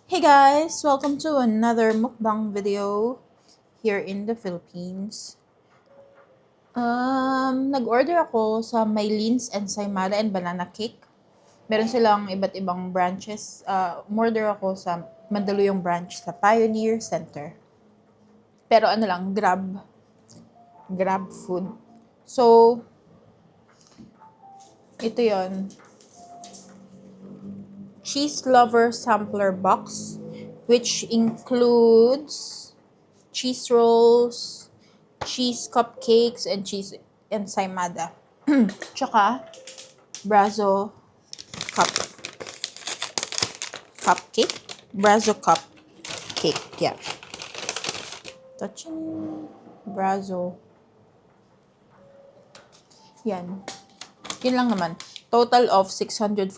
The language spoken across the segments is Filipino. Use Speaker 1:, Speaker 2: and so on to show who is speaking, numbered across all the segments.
Speaker 1: Hey guys! Welcome to another mukbang video here in the Philippines. Nag-order ako sa Myleen's Ensaymada and Banana Cake. Meron silang iba't ibang branches. Umorder ako sa Mandaluyong branch sa Pioneer Center. Pero ano lang, Grab food. So, ito yon, Cheese Lover Sampler Box, which includes cheese rolls, cheese cupcakes, and cheese ensaymada. Tsaka, brazo cup cupcake. Brazo cupcake, yeah. Touching brazo. Yan. Yun lang naman. Total of 645.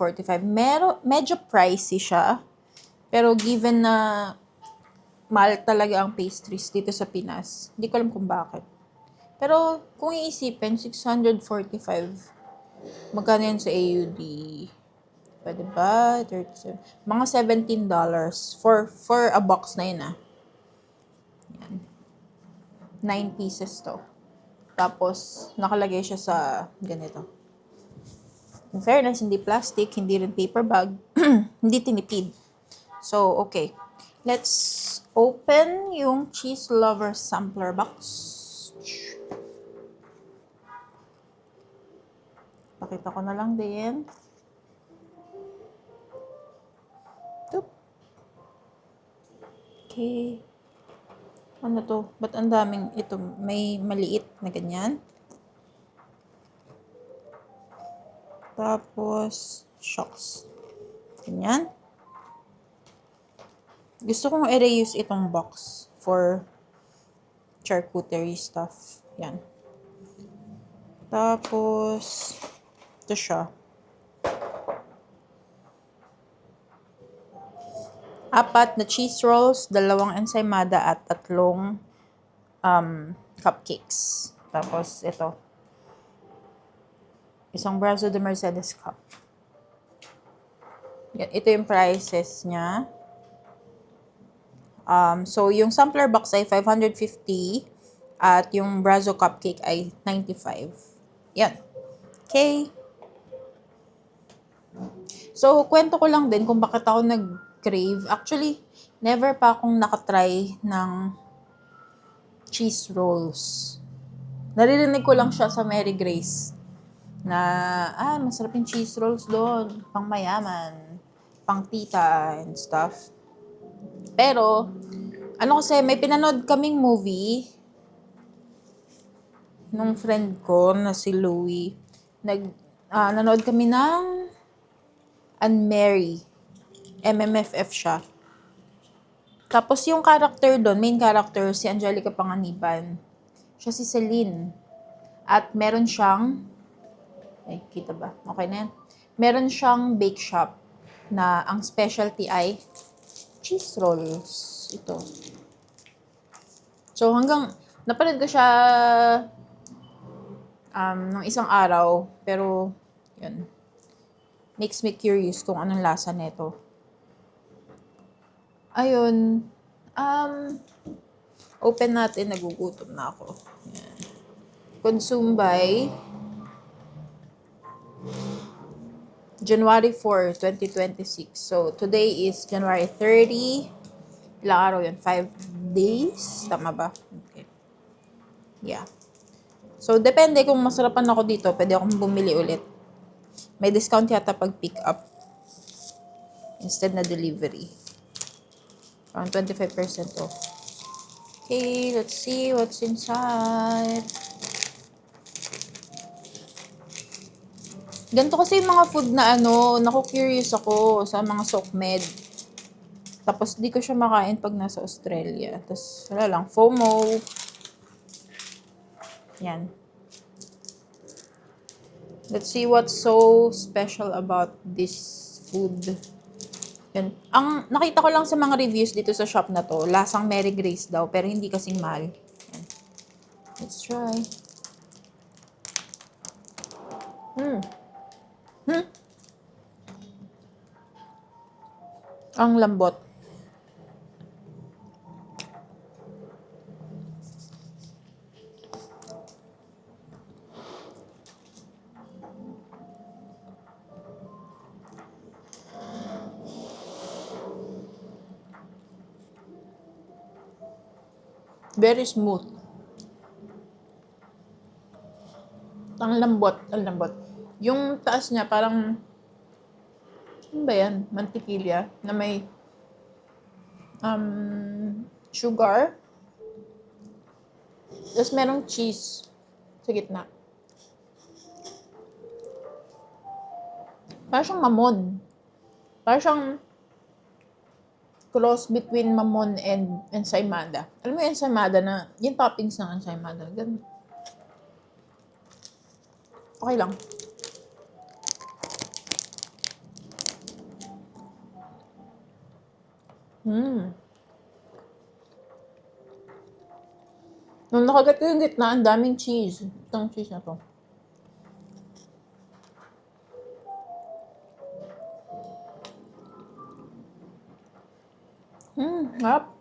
Speaker 1: Medyo pricey siya. Pero given na mahal talaga ang pastries dito sa Pinas, hindi ko alam kung bakit. Pero kung iisipin, 645, magkano yan sa AUD? Pwede ba? 37. Mga $17 for a box na yun, ah. Yan. 9 pieces to. Tapos, nakalagay siya sa ganito. In fairness, hindi plastic, hindi rin paper bag, hindi tinipid. So, okay. Let's open yung Cheese Lover Sampler Box. Pakita ko na lang din. Okay. Ano to? Ba't ang daming ito? May maliit na ganyan. Tapos, shocks. Ganyan. Gusto kong i-reuse itong box for charcuterie stuff. Yan. Tapos, ito siya. 4 na cheese rolls, 2 ensaymada at 3 cupcakes. Tapos, ito. Isang brazo de Mercedes cup. Yan, ito yung prices niya. So, yung sampler box ay 550 at yung brazo cupcake ay 95. Yan. Okay. So, kwento ko lang din kung bakit ako nag-crave. Actually, never pa akong nakatry ng cheese rolls. Naririnig ko lang siya sa Mary Grace na, masarap yung cheese rolls doon. Pang mayaman, pang tita and stuff. Pero, kasi, may pinanood kaming movie nung friend ko na si Louie. Nanood kami ng Anne Mary. MMFF siya. Tapos yung character doon, main character, si Angelica Panganiban. Siya si Celine. At meron siyang, kita ba? Okay na yan. Meron siyang bake shop na ang specialty ay cheese rolls. Ito. So hanggang, napanood ko siya nung isang araw. Pero, yun. Makes me curious kung anong lasa nito. Ayun. Open natin. Nagugutom na ako. Yan. Consume by January 4, 2026. So, today is January 30. Ilang araw yun? 5 days? Tama ba? Okay. Yeah. So, depende kung masarapan ako dito, pwede akong bumili ulit. May discount yata pag pick up instead na delivery. Around 25% off. Okay, let's see what's inside. Ganito kasi yung mga food na naku-curious ako sa mga SOCMED. Tapos di ko siya makain pag nasa Australia. Tapos wala lang, FOMO. Yan. Let's see what's so special about this food. Yan. Ang nakita ko lang sa mga reviews dito sa shop na to, lasang Mary Grace daw, pero hindi kasing mahal. Yan. Let's try. Ang lambot. Very smooth. Ang lambot, ang lambot. Yung taas niya parang, ano ba yan? Mantikilya na may sugar. Tapos merong cheese sa gitna. Parang siyang mamon. Parang siyang cross between mamon and ensaymada. Alam mo yung ensaymada na, yung toppings ng ensaymada. Ganun. Okay lang. Nung nakagat ko yung gitna, ang daming cheese. Itong cheese na to. Harap.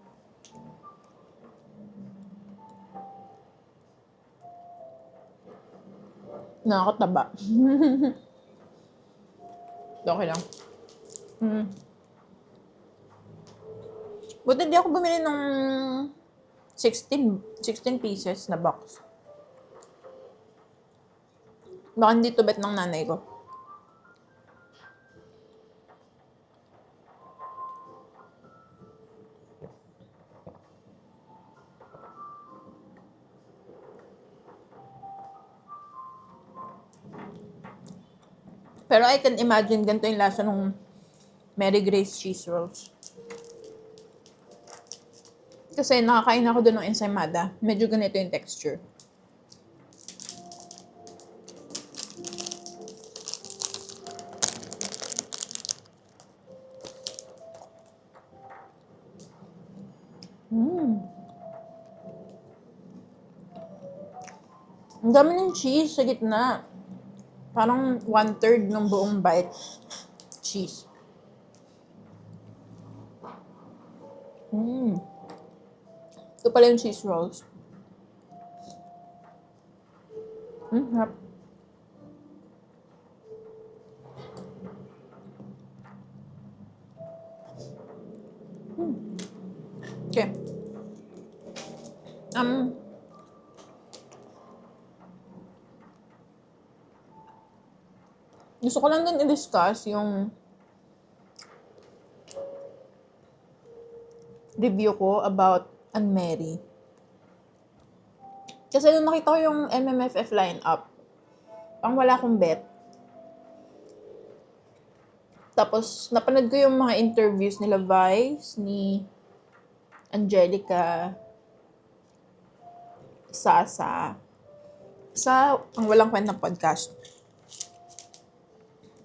Speaker 1: Nakakataba. Okay lang. Buti di ako bumili ng 16 pieces na box. Baka hindi to bet ng nanay ko. Pero I can imagine ganito yung lasa ng Mary Grace cheese rolls. Kasi nakakain ako doon ng ensaymada. Medyo ganito yung texture. Ang dami ng cheese sa gitna. Parang 1/3 ng buong bite cheese. Ito pala yung cheese rolls. Harap. Okay. Gusto ko lang din i-discuss yung review ko about Anne Mary. Kasi nung nakita ko yung MMFF lineup, pang wala akong bet. Tapos, napanood ko yung mga interviews nila Vice, ni Angelica, sa ang walang kwentang podcast.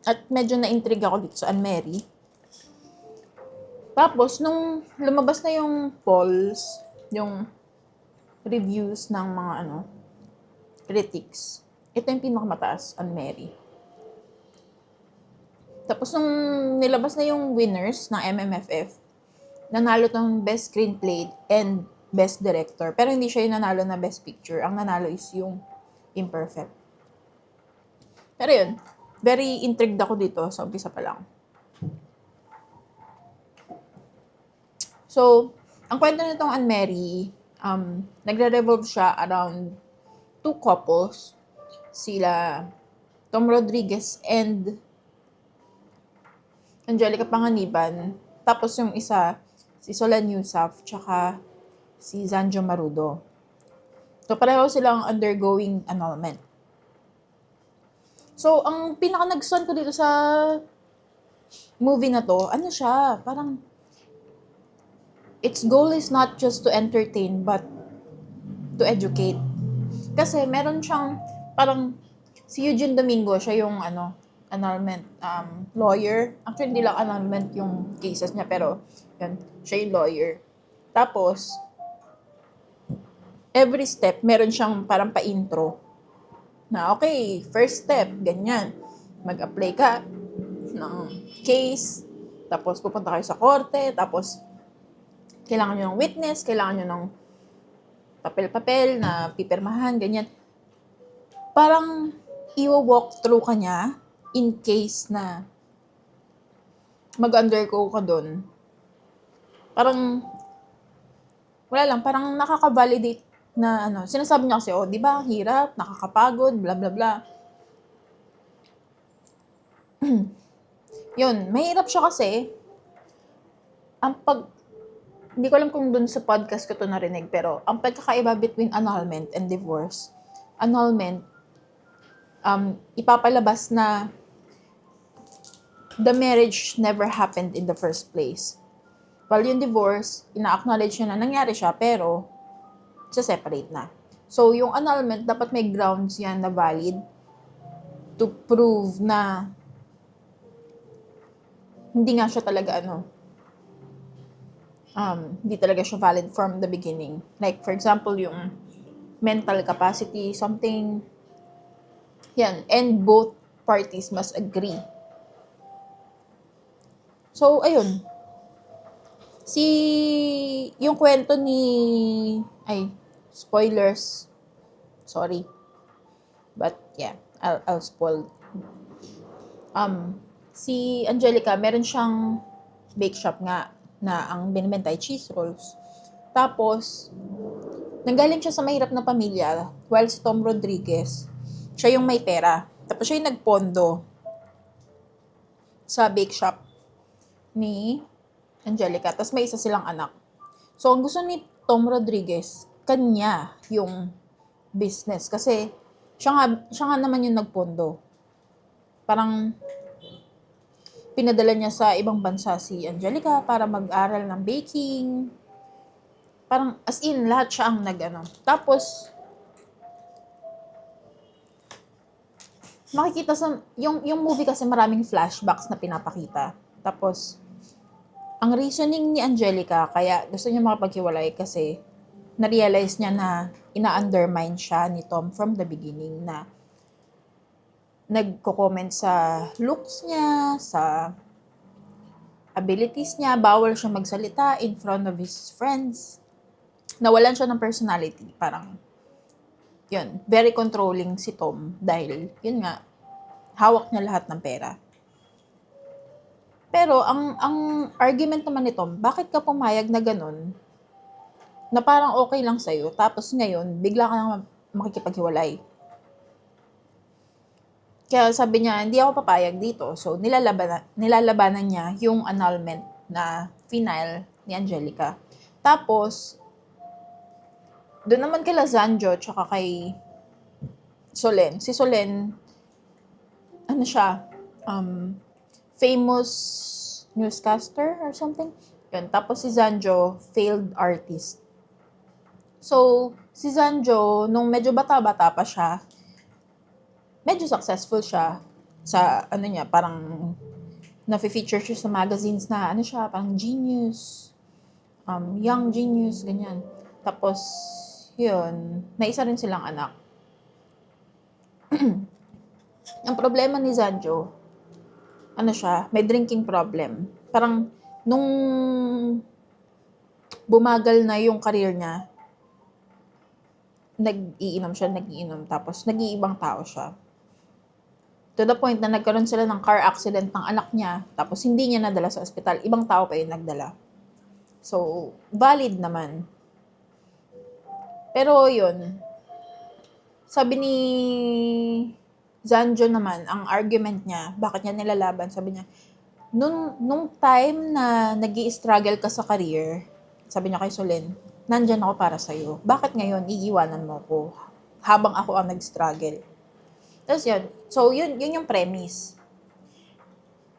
Speaker 1: At medyo na-intrigue ako dito sa Anne Mary. Tapos, nung lumabas na yung polls, yung reviews ng mga critics, ito yung pinakamataas, Anne Mary. Tapos, nung nilabas na yung winners ng MMFF, nanalo ng Best Screenplay and Best Director. Pero hindi siya yung nanalo na Best Picture. Ang nanalo is yung Imperfect. Pero yun, very intrigued ako dito sa umpisa pa lang. So, ang kwento nitong Anne Mary, nagre-revolve siya around two couples. Sila Tom Rodriguez and Angelica Panganiban. Tapos yung isa, si Solan Yusuf, tsaka si Zanjo Marudo. So, pareho silang undergoing annulment. So, ang pinaka-nagstuan ko dito sa movie na to, ano siya, parang its goal is not just to entertain, but to educate. Kasi meron siyang, parang, si Eugene Domingo, siya yung, annulment lawyer. Actually, hindi lang annulment yung cases niya, pero, yun, siya yung lawyer. Tapos, every step, meron siyang parang pa-intro. Na, okay, first step, ganyan. Mag-apply ka ng case, tapos pupunta kayo sa korte, tapos, kailangan nyo ng witness, kailangan nyo ng papel-papel na pipirmahan, ganyan. Parang, i-walk through ka niya in case na mag-undergo ka dun. Parang, wala lang, parang nakaka-validate na ano, sinasabi niya kasi, oh, di ba, hirap, nakakapagod, bla bla bla. Yun, mahirap siya kasi, hindi ko alam kung dun sa podcast ko to narinig, pero ang pagkakaiba between annulment and divorce, annulment, ipapalabas na the marriage never happened in the first place. While yung divorce, ina-acknowledge niya na nangyari siya, pero separate na. So, yung annulment, dapat may grounds yan na valid to prove na hindi nga siya talaga hindi talaga siya valid from the beginning. Like, for example, yung mental capacity, something, yan, and both parties must agree. So, ayun. Yung kwento spoilers. Sorry. But, yeah, I'll spoil. Si Angelica, meron siyang bake shop nga na ang binibenta ay cheese rolls. Tapos, nanggaling siya sa mahirap na pamilya, while si Tom Rodriguez, siya yung may pera. Tapos siya yung nagpondo sa bake shop ni Angelica. Tapos may isa silang anak. So, ang gusto ni Tom Rodriguez, kanya yung business. Kasi, siya nga naman yung nagpondo. Parang, pinadala niya sa ibang bansa si Angelica para mag-aral ng baking. Parang, as in, lahat siya ang Tapos, makikita yung movie kasi maraming flashbacks na pinapakita. Tapos, ang reasoning ni Angelica, kaya gusto niya makapaghiwalay kasi na-realize niya na ina-undermine siya ni Tom from the beginning na nagko-comment sa looks niya, sa abilities niya, bawal siya magsalita in front of his friends. Nawalan siya ng personality. Parang, yun, very controlling si Tom dahil, yun nga, hawak niya lahat ng pera. Pero, ang argument naman ni Tom, bakit ka pumayag na ganun, na parang okay lang sa'yo, tapos ngayon, bigla ka nang makikipaghiwalay. Kaya sabi niya, hindi ako papayag dito. So, nilalabanan niya yung annulment na final ni Angelica. Tapos, doon naman kay Zanjo, tsaka kay Solen. Si Solen, famous newscaster or something. Yun. Tapos si Zanjo, failed artist. So, si Zanjo, nung medyo bata-bata pa siya, medyo successful siya sa, parang na-feature siya sa magazines na, parang genius, young genius, ganyan. Tapos, yun, may isa rin silang anak. Ang problema ni Zanjo, may drinking problem. Parang, nung bumagal na yung career niya, nag-iinom, tapos nag-iibang tao siya. To the point na nagkaroon sila ng car accident ng anak niya, tapos hindi niya nadala sa ospital, ibang tao pa yung nagdala. So, valid naman. Pero yun, sabi ni Zanjo naman, ang argument niya, bakit niya nilalaban, sabi niya, nung time na nag-i-struggle ka sa career, sabi niya kay Solen, nandyan ako para sa'yo. Bakit ngayon iiwanan mo ko habang ako ang nag-struggle? Tapos yun. So, yun yung premise.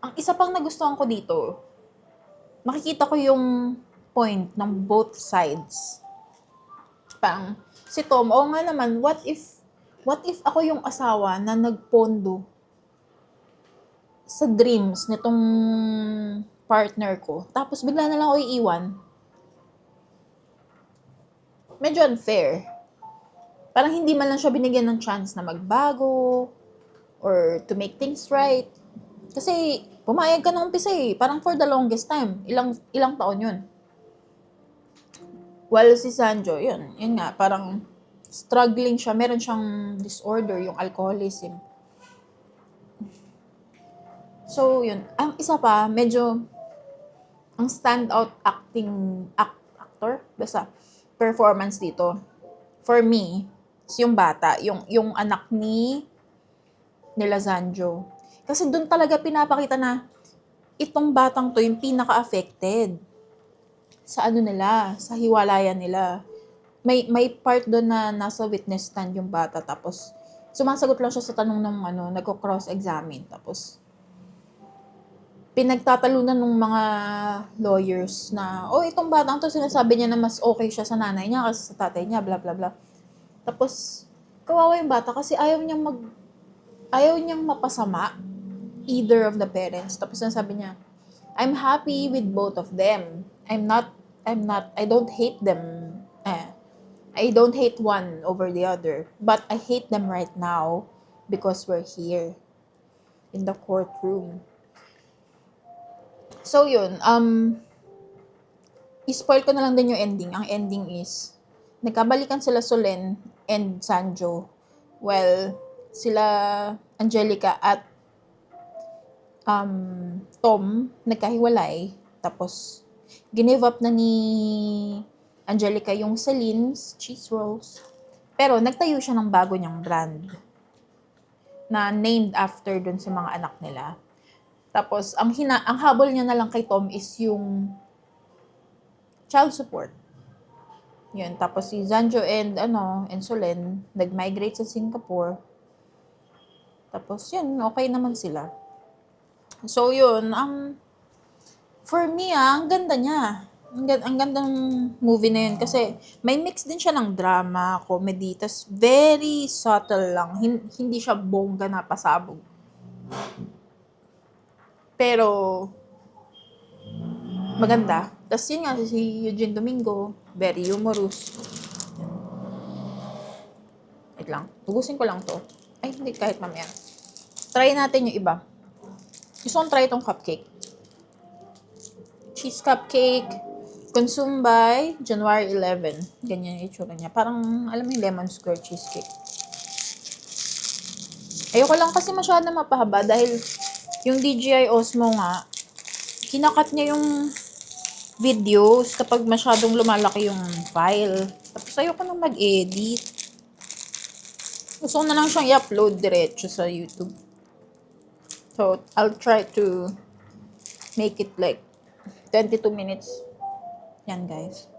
Speaker 1: Ang isa pang nagustuhan ko dito, makikita ko yung point ng both sides. Parang, si Tom, nga naman, what if ako yung asawa na nagpondo sa dreams nitong partner ko, tapos bigla na lang ako iiwan? Medyo unfair. Parang hindi man lang siya binigyan ng chance na magbago or to make things right. Kasi pumayag ka nung umpisa eh. Parang for the longest time. Ilang taon yun. While si Sanjo, yun nga, parang struggling siya. Meron siyang disorder, yung alcoholism. So, yun. Ang isa pa, medyo ang standout actor, basta, performance dito. For me, is yung bata, yung anak nila Zanjo. Kasi doon talaga pinapakita na itong batang to yung pinaka-affected sa ano nila, sa hiwalayan nila. May part doon na nasa witness stand yung bata, tapos sumasagot lang siya sa tanong ng nagko-cross-examine. Tapos pinagtatalunan ng mga lawyers na, itong batang to, sinasabi niya na mas okay siya sa nanay niya kasi sa tatay niya, bla bla bla. Tapos, kawawa yung bata kasi ayaw niyang mapasama either of the parents. Tapos sabi niya, I'm happy with both of them. I don't hate them. I don't hate one over the other. But I hate them right now because we're here in the courtroom. So yun, i-spoil ko na lang din yung ending. Ang ending is, nagkabalikan sila Solen and Sanjo. Well, sila Angelica at Tom nagkahiwalay. Tapos, give up na ni Angelica yung Celine's cheese rolls. Pero, nagtayo siya ng bago niyang brand na named after dun sa mga anak nila. Tapos, ang habol niya na lang kay Tom is yung child support. Yun. Tapos, si Zanjo and Solen, nag-migrate sa Singapore. Tapos, yun, okay naman sila. So, yun, for me, ang ganda niya. Ang ganda ng movie na yun kasi may mix din siya ng drama, comedy, tas very subtle lang. Hindi siya bongga na pasabog. Pero, maganda. Tas yun nga, si Eugene Domingo, very humorous. Wait lang, hugusin ko lang to. Ay, hindi, kahit mamaya. Try natin yung iba. Gusto kong try itong cupcake. Cheese cupcake, consumed by January 11. Ganyan yung itsura niya. Parang, alam mo yung lemon square cheesecake. Ayoko lang kasi masyado na mapahaba dahil yung DJI Osmo nga, kinakat niya yung videos kapag masyadong lumalaki yung file. Tapos ayoko nang mag-edit. Gusto ko na lang siyang i-upload diretso sa YouTube. So, I'll try to make it like 22 minutes. Yan, guys.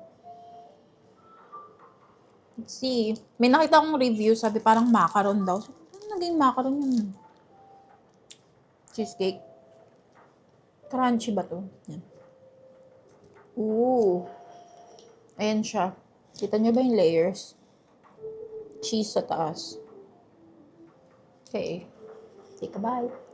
Speaker 1: Let's see. May nakita akong review, sabi parang macaron daw. So, naging macaron yung cheesecake. Crunchy ba to? Yan. Ooh. Ayan siya. Kita nyo ba yung layers? Cheese sa taas. Okay. Take a bite.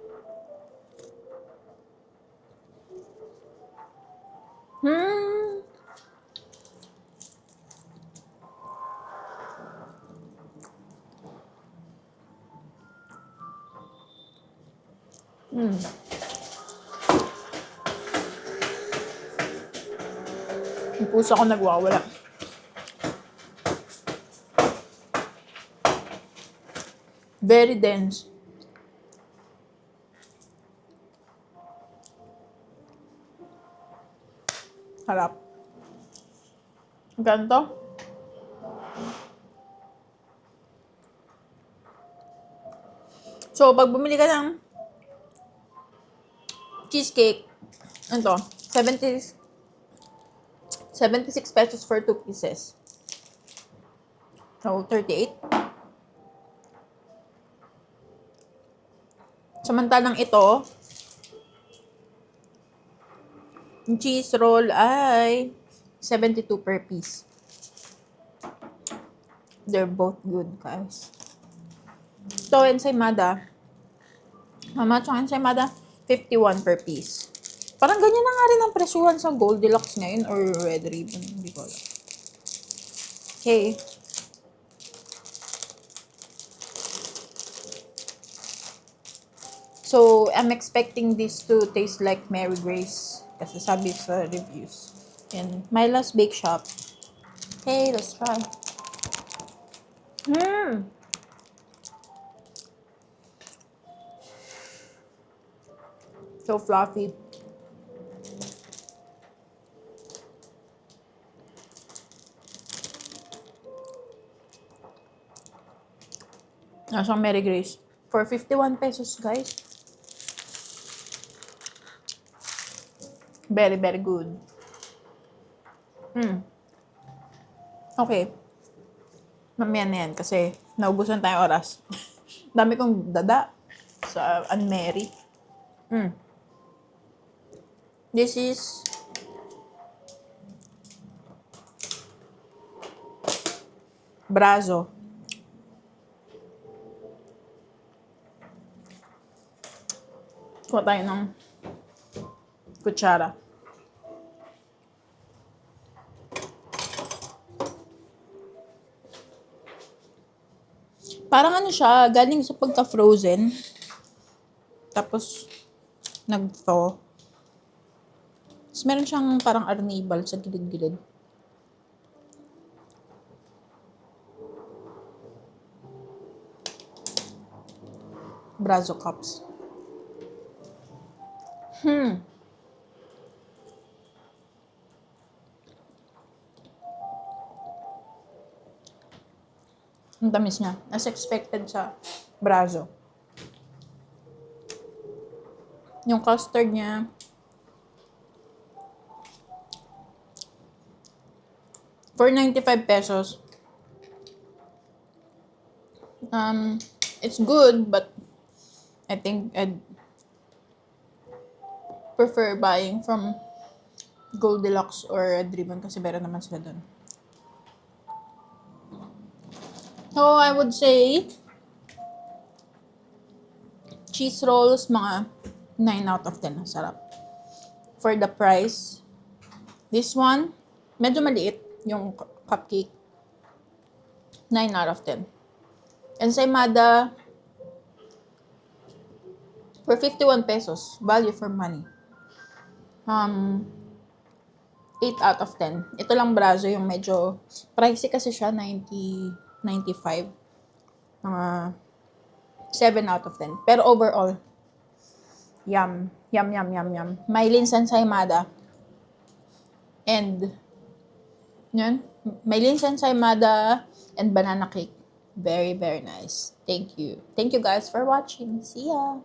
Speaker 1: Yung puso ko nagwawala. Very dense. Harap. Ganto. So, pag bumili ka ng cheesecake, ano to? 76 pesos for 2 pieces. So, 38. Samantalang ito, yung cheese roll ay 72 per piece. They're both good, guys. Ito, ensaymada. Mama, tsaka ensaymada, 51 per piece. Parang ganyan na nga rin ang presyuhan sa Goldilocks ngayon or Red Ribbon. Hindi ko alam. Okay. So, I'm expecting this to taste like Mary Grace. Kasi sabi sa reviews. And my last bake shop. Okay, let's try. So fluffy. Nasang Mary Grace. For 51 pesos, guys. Very, very good. Okay. Mamaya na yan kasi naubusan tayong oras. Dami kong dada sa Ann Mary. This is Brazo. Kuha tayo ng kutsara. Parang ano siya, galing sa pagka-frozen. Tapos, nag-thaw. Tapos meron siyang parang arnibal sa gilid-gilid. Brazo cups. Ang tamis niya. As expected sa Brazo. Yung custard niya, for 95 pesos, it's good, but I think I'd prefer buying from Goldilocks or Red Ribbon kasi meron naman sila doon. So, I would say, cheese rolls, mga 9 out of 10. Sarap. For the price, this one, medyo maliit yung cupcake. 9 out of 10. Ensaymada, for 51 pesos. Value for money. 8 out of 10. Ito lang Brazo yung medyo pricey kasi siya, 95. Mga 7 out of 10. Pero overall, yum. Yum, yum, yum, yum. Mylene Ensaymada. And, yun. Mylene Ensaymada and banana cake. Very, very nice. Thank you. Thank you guys for watching. See ya!